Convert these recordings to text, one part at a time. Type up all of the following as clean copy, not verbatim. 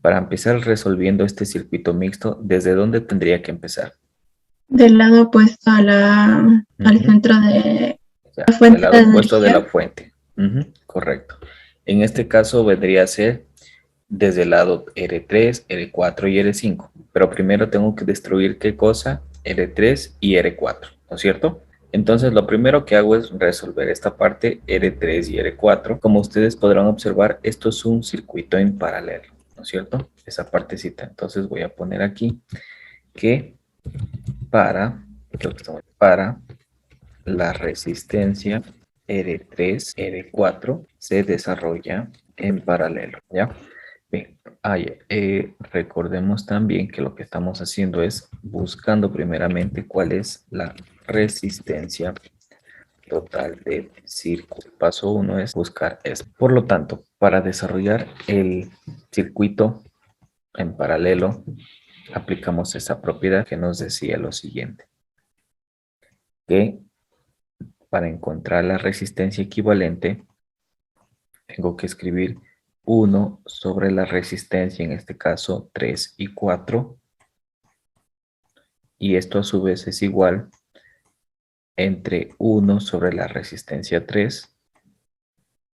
Para empezar resolviendo este circuito mixto, ¿desde dónde tendría que empezar? Del lado opuesto al Ujú. centro de la Ya, del fuente de lado opuesto de la energía. fuente. Ujú, correcto. En este caso vendría a ser desde el lado R3, R4 y R5. Pero primero tengo que destruir qué cosa, R3 y R4, ¿no es cierto? Entonces lo primero que hago es resolver esta parte R3 y R4. Como ustedes podrán observar, esto es un circuito en paralelo, ¿no es cierto? Esa partecita. Entonces voy a poner aquí que para, creo que para la resistencia R3, R4 se desarrolla en paralelo, ¿ya? Bien, recordemos también que lo que estamos haciendo es buscando primeramente cuál es la resistencia total del circuito. Paso uno es buscar esto. Por lo tanto, para desarrollar el circuito en paralelo, aplicamos esa propiedad que nos decía lo siguiente, que para encontrar la resistencia equivalente, tengo que escribir 1 sobre la resistencia, en este caso 3 y 4, y esto a su vez es igual entre 1 sobre la resistencia 3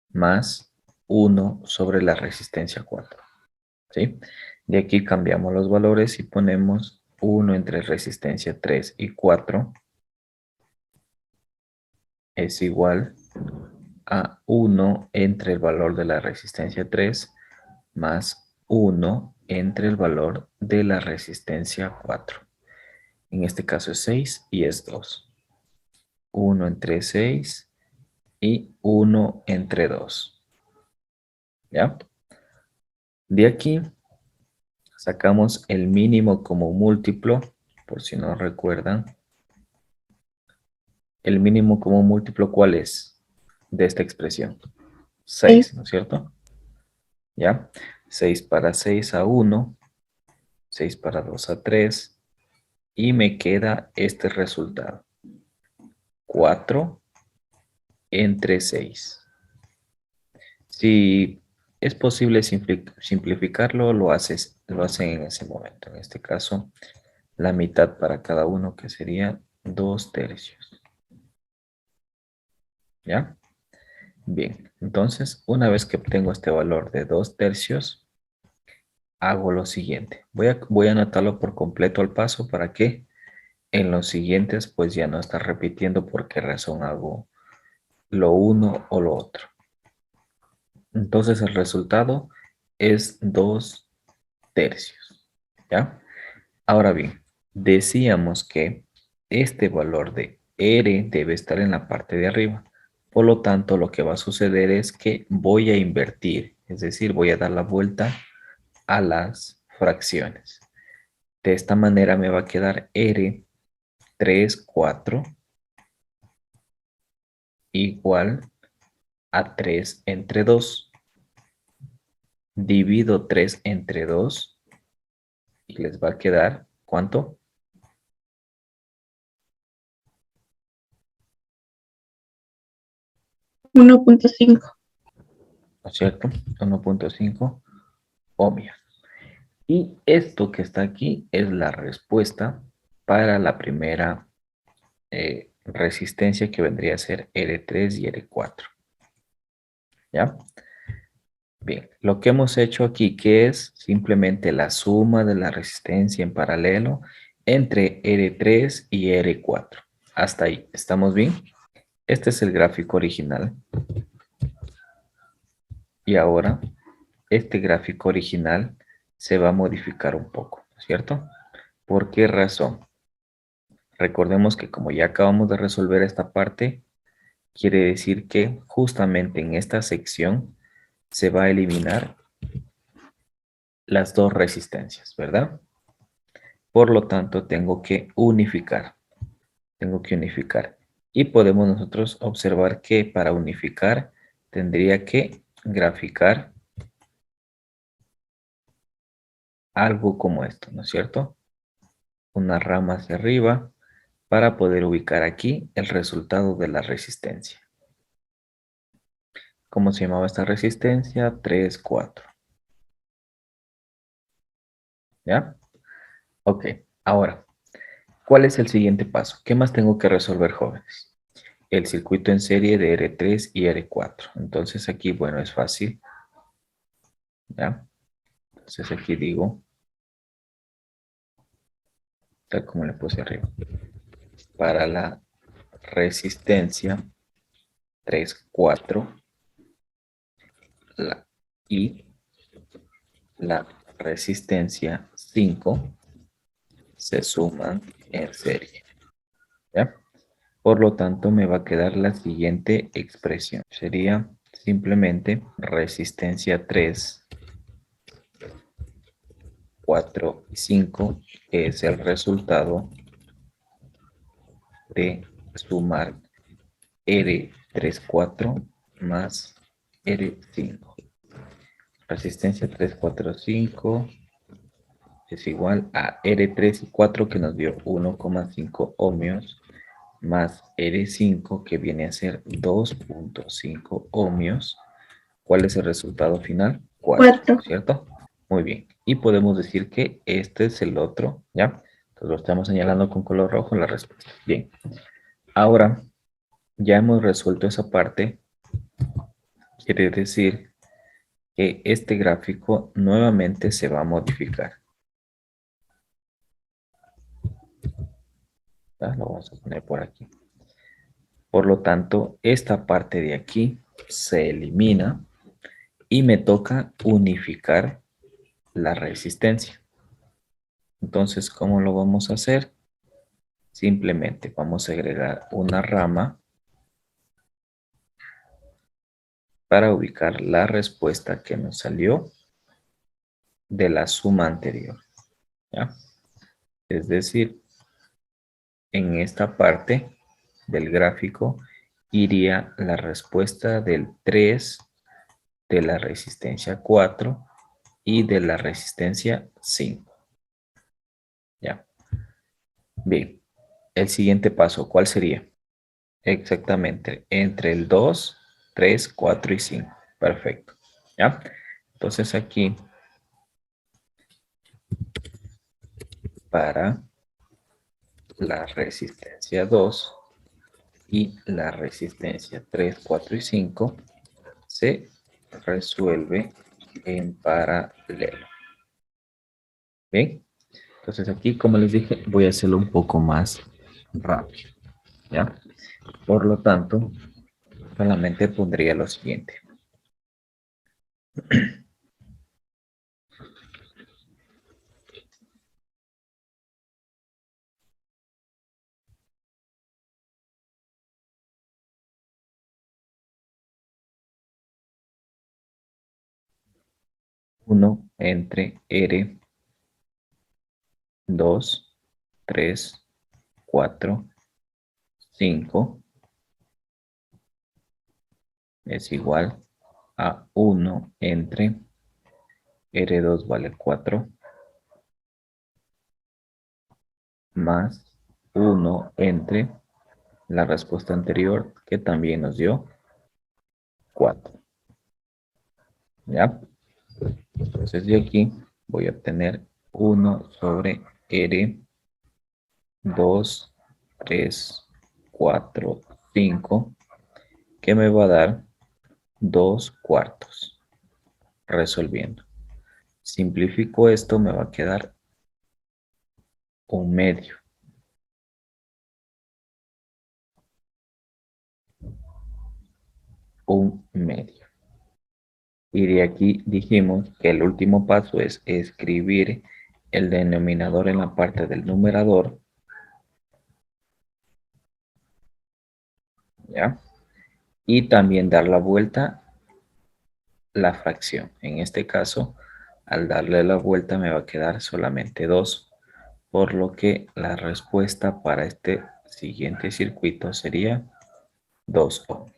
más 1 sobre la resistencia 4. ¿Sí? De aquí cambiamos los valores y ponemos 1 entre resistencia 3 y 4 es igual a 1 entre el valor de la resistencia 3 más 1 entre el valor de la resistencia 4. En este caso es 6 y es 2. 1 entre 6 y 1 entre 2. ¿Ya? De aquí sacamos el mínimo como múltiplo, por si no recuerdan. El mínimo como múltiplo, ¿cuál es de esta expresión? 6, ¿no es cierto? ¿Ya? 6 para 6 a 1, 6 para 2 a 3, y me queda este resultado. 4 entre 6. Si es posible simplificarlo, lo hacen en ese momento. En este caso, la mitad para cada uno, que sería 2 tercios. ¿Ya? Bien, entonces, una vez que obtengo este valor de 2 tercios, hago lo siguiente. Voy a anotarlo por completo al paso para que en los siguientes, pues ya no estar repitiendo por qué razón hago lo uno o lo otro. Entonces, el resultado es 2 tercios. ¿Ya? Ahora bien, decíamos que este valor de R debe estar en la parte de arriba. Por lo tanto, lo que va a suceder es que voy a invertir, es decir, voy a dar la vuelta a las fracciones. De esta manera me va a quedar R 3, 4 igual a 3 entre 2. Divido 3 entre 2 y les va a quedar, ¿cuánto? 1.5. ¿No es cierto? 1.5 ohmios. Y esto que está aquí es la respuesta para la primera resistencia, que vendría a ser R3 y R4. ¿Ya? Bien, lo que hemos hecho aquí, que es simplemente la suma de la resistencia en paralelo entre R3 y R4. Hasta ahí, ¿estamos bien? Este es el gráfico original. Y ahora, este gráfico original se va a modificar un poco, ¿cierto? ¿Por qué razón? Recordemos que como ya acabamos de resolver esta parte, quiere decir que justamente en esta sección se va a eliminar las dos resistencias, ¿verdad? Por lo tanto, tengo que unificar. Tengo que unificar. Y podemos nosotros observar que para unificar tendría que graficar algo como esto, ¿no es cierto? Una rama hacia arriba para poder ubicar aquí el resultado de la resistencia. ¿Cómo se llamaba esta resistencia? 3, 4. ¿Ya? Ok, ahora, ¿cuál es el siguiente paso? ¿Qué más tengo que resolver, jóvenes? El circuito en serie de R3 y R4. Entonces aquí, bueno, es fácil, ¿ya? Entonces aquí digo, tal como le puse arriba, para la resistencia 3 4 la, y la resistencia 5 se suman en serie, ¿ya? Por lo tanto, me va a quedar la siguiente expresión. Sería simplemente resistencia 3 4 y 5 que es el resultado de sumar R3 4 más R5. Resistencia 3 4 5 es igual a R3 y 4 que nos dio 1,5 ohmios más R5 que viene a ser 2,5 ohmios. ¿Cuál es el resultado final? 4, 4. ¿cierto? Muy bien. Y podemos decir que este es el otro, ¿ya? Entonces lo estamos señalando con color rojo la respuesta. Bien. Ahora, ya hemos resuelto esa parte. Quiere decir que este gráfico nuevamente se va a modificar. ¿Ya? Lo vamos a poner por aquí. Por lo tanto, esta parte de aquí se elimina y me toca unificar la resistencia. Entonces, ¿cómo lo vamos a hacer? Simplemente vamos a agregar una rama para ubicar la respuesta que nos salió de la suma anterior, ¿ya? Es decir, en esta parte del gráfico iría la respuesta del 3, de la resistencia 4 y de la resistencia 5, ¿ya? Bien, el siguiente paso, ¿cuál sería? Exactamente, entre el 2, 3, 4 y 5. Perfecto, ¿ya? Entonces aquí, para la resistencia 2 y la resistencia 3, 4 y 5 se resuelve en paralelo. ¿Bien? Entonces aquí, como les dije, voy a hacerlo un poco más rápido, ¿ya? Por lo tanto, solamente pondría lo siguiente. 1 entre R, 2, 3, 4, 5 es igual a 1 entre R2 vale 4 más 1 entre la respuesta anterior que también nos dio 4. ¿Ya? Entonces de aquí voy a obtener 1 sobre R, 2, 3, 4, 5, que me va a dar 2 cuartos. Resolviendo. Simplifico esto, me va a quedar un medio. Un medio. Y de aquí dijimos que el último paso es escribir el denominador en la parte del numerador, ¿ya? Y también dar la vuelta la fracción. En este caso, al darle la vuelta me va a quedar solamente 2, por lo que la respuesta para este siguiente circuito sería 2 ohms.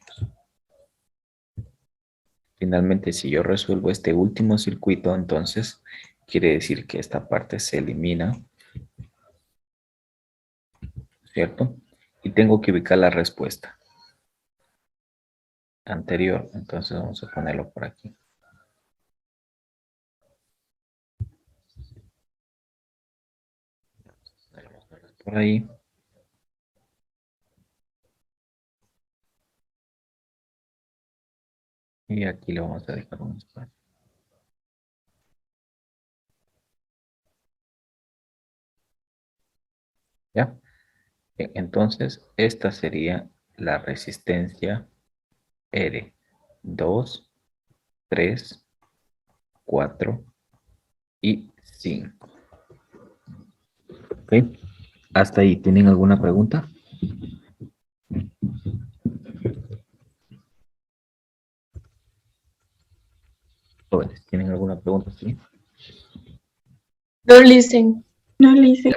Finalmente, si yo resuelvo este último circuito, entonces quiere decir que esta parte se elimina, ¿cierto? Y tengo que ubicar la respuesta anterior. Entonces vamos a ponerlo por aquí. por ahí. Y aquí le vamos a dejar un espacio. ¿Ya? Bien, entonces, esta sería la resistencia R. 2, 3, 4 y 5. ¿Ok? ¿Hasta ahí tienen alguna pregunta? Jóvenes, ¿tienen alguna pregunta? ¿Sí? No listen. No listen.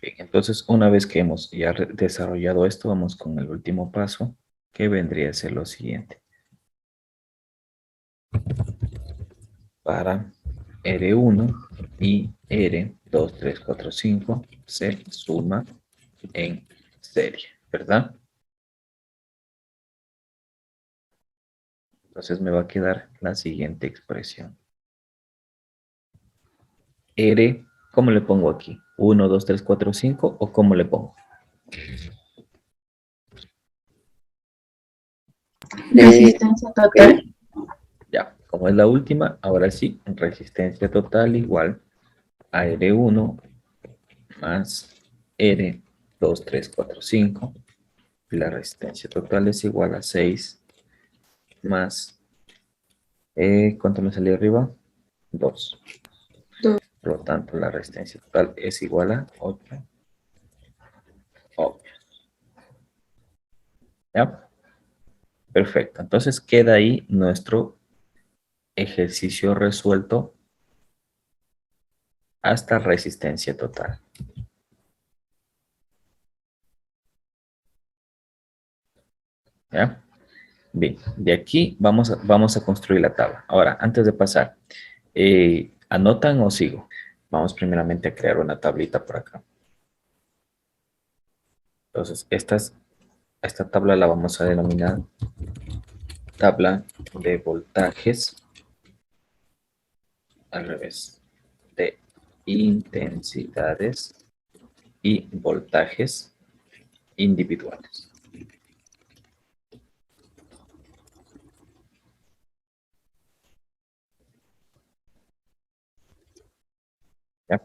Bien, entonces, una vez que hemos ya desarrollado esto, vamos con el último paso, que vendría a ser lo siguiente. Para R1 y R2, 3, 4, 5 se suma en serie, ¿verdad? Entonces me va a quedar la siguiente expresión. R, ¿cómo le pongo aquí? 1, 2, 3, 4, 5 o cómo le pongo? Resistencia total. Ya, como es la última, ahora sí, resistencia total igual a R1 más R2, 3, 4, 5. Y la resistencia total es igual a 6 más, ¿cuánto me salió arriba? 2. Dos. Por lo tanto, la resistencia total es igual a 8 ohmios. ¿Ya? Perfecto. Entonces queda ahí nuestro ejercicio resuelto hasta resistencia total. ¿Ya? Bien, de aquí vamos a construir la tabla. Ahora, antes de pasar, ¿anotan o sigo? Vamos primeramente a crear una tablita por acá. Entonces, esta tabla la vamos a denominar tabla de voltajes, al revés, de intensidades y voltajes individuales. ¿Ya?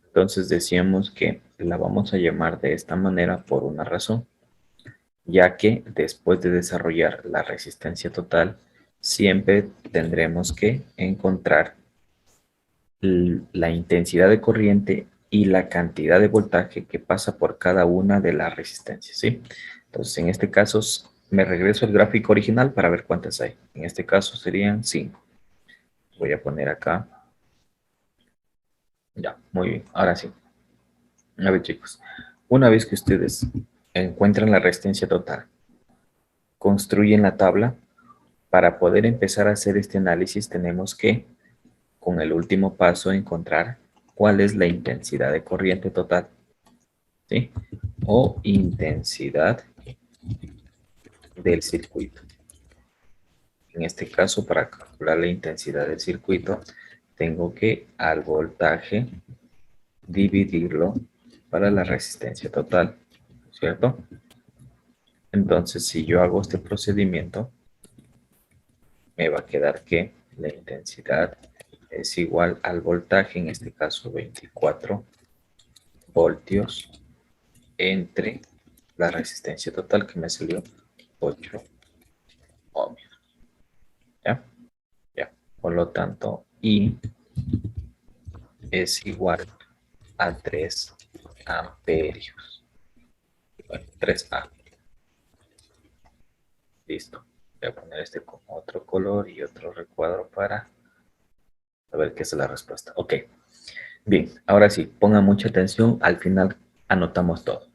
Entonces decíamos que la vamos a llamar de esta manera por una razón, ya que después de desarrollar la resistencia total, siempre tendremos que encontrar la intensidad de corriente y la cantidad de voltaje que pasa por cada una de las resistencias, ¿sí? Entonces, en este caso, me regreso al gráfico original para ver cuántas hay. En este caso serían 5. Voy a poner acá. Ya, muy bien. Ahora sí. A ver, chicos. Una vez que ustedes encuentran la resistencia total, construyen la tabla. Para poder empezar a hacer este análisis, tenemos que, con el último paso, encontrar cuál es la intensidad de corriente total, ¿sí? O intensidad del circuito. En este caso, para calcular la intensidad del circuito, tengo que al voltaje dividirlo para la resistencia total, ¿cierto? Entonces, si yo hago este procedimiento, me va a quedar que la intensidad es igual al voltaje, en este caso 24 voltios, entre la resistencia total que me salió 8 ohmios. ¿Ya? Ya. Por lo tanto, I es igual a 3 amperios. Bueno, 3A. Listo. Voy a poner este con otro color y otro recuadro para saber qué es la respuesta. Ok. Bien, ahora sí, pongan mucha atención. Al final anotamos todo.